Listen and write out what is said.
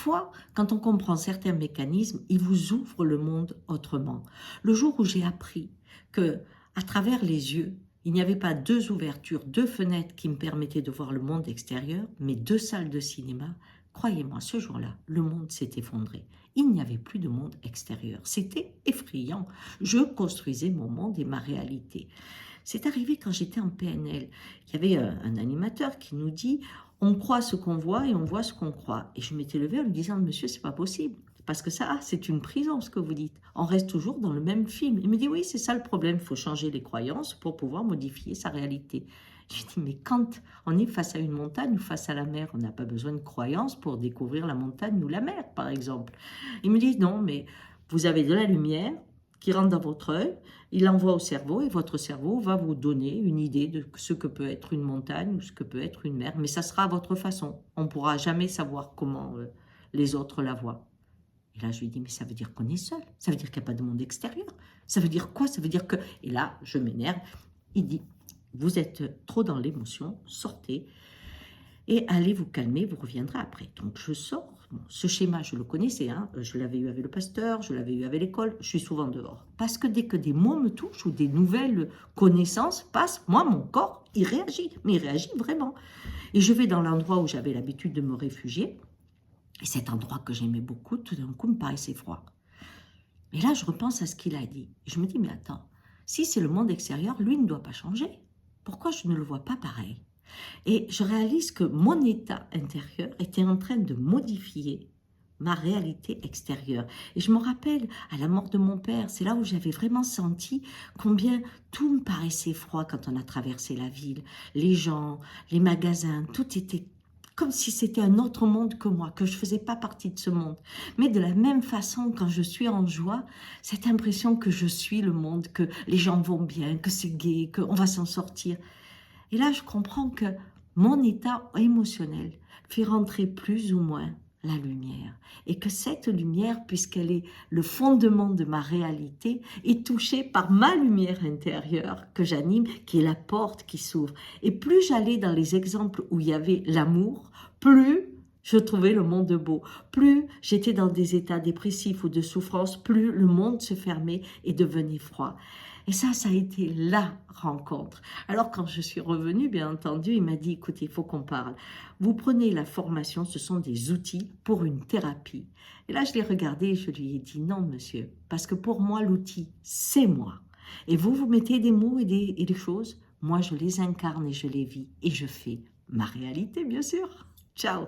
parfois, quand on comprend certains mécanismes, ils vous ouvrent le monde autrement. Le jour où j'ai appris que, à travers les yeux, il n'y avait pas deux ouvertures, deux fenêtres qui me permettaient de voir le monde extérieur, mais deux salles de cinéma, croyez-moi, ce jour-là, le monde s'est effondré. Il n'y avait plus de monde extérieur. C'était effrayant. Je construisais mon monde et ma réalité. C'est arrivé quand j'étais en PNL. Il y avait un animateur qui nous dit « On croit ce qu'on voit et on voit ce qu'on croit ». Et je m'étais levée en lui disant « Monsieur, c'est pas possible. Parce que ça, c'est une prison, ce que vous dites. On reste toujours dans le même film. » Il me dit « Oui, c'est ça le problème. Il faut changer les croyances pour pouvoir modifier sa réalité. » Je lui dis « Mais quand on est face à une montagne ou face à la mer, on n'a pas besoin de croyances pour découvrir la montagne ou la mer, par exemple. » Il me dit « Non, mais vous avez de la lumière qui rentre dans votre œil, il l'envoie au cerveau et votre cerveau va vous donner une idée de ce que peut être une montagne ou ce que peut être une mer. Mais ça sera à votre façon. On ne pourra jamais savoir comment les autres la voient. » Et là, je lui dis, mais ça veut dire qu'on est seul. Ça veut dire qu'il n'y a pas de monde extérieur. Ça veut dire quoi? Ça veut dire que... Et là, je m'énerve. Il dit, vous êtes trop dans l'émotion, sortez et allez vous calmer, vous reviendrez après. Donc, je sors. Bon, ce schéma, je le connaissais. Hein. Je l'avais eu avec le pasteur, je l'avais eu avec l'école. Je suis souvent dehors. Parce que dès que des mots me touchent ou des nouvelles connaissances passent, moi, mon corps, il réagit. Mais il réagit vraiment. Et je vais dans l'endroit où j'avais l'habitude de me réfugier. Et cet endroit que j'aimais beaucoup, tout d'un coup, me paraissait froid. Et là, je repense à ce qu'il a dit. Et je me dis, mais attends, si c'est le monde extérieur, lui ne doit pas changer. Pourquoi je ne le vois pas pareil? Et je réalise que mon état intérieur était en train de modifier ma réalité extérieure. Et je me rappelle, à la mort de mon père, c'est là où j'avais vraiment senti combien tout me paraissait froid quand on a traversé la ville. Les gens, les magasins, tout était comme si c'était un autre monde que moi, que je ne faisais pas partie de ce monde. Mais de la même façon, quand je suis en joie, cette impression que je suis le monde, que les gens vont bien, que c'est gai, qu'on va s'en sortir. Et là, je comprends que mon état émotionnel fait rentrer plus ou moins la lumière. Et que cette lumière, puisqu'elle est le fondement de ma réalité, est touchée par ma lumière intérieure que j'anime, qui est la porte qui s'ouvre. Et plus j'allais dans les exemples où il y avait l'amour, plus je trouvais le monde beau. Plus j'étais dans des états dépressifs ou de souffrance, plus le monde se fermait et devenait froid. Et ça a été la rencontre. Alors, quand je suis revenue, bien entendu, il m'a dit, écoutez, il faut qu'on parle. Vous prenez la formation, ce sont des outils pour une thérapie. Et là, je l'ai regardé et je lui ai dit, non, monsieur, parce que pour moi, l'outil, c'est moi. Et vous, vous mettez des mots et des choses, moi, je les incarne et je les vis et je fais ma réalité, bien sûr. Ciao.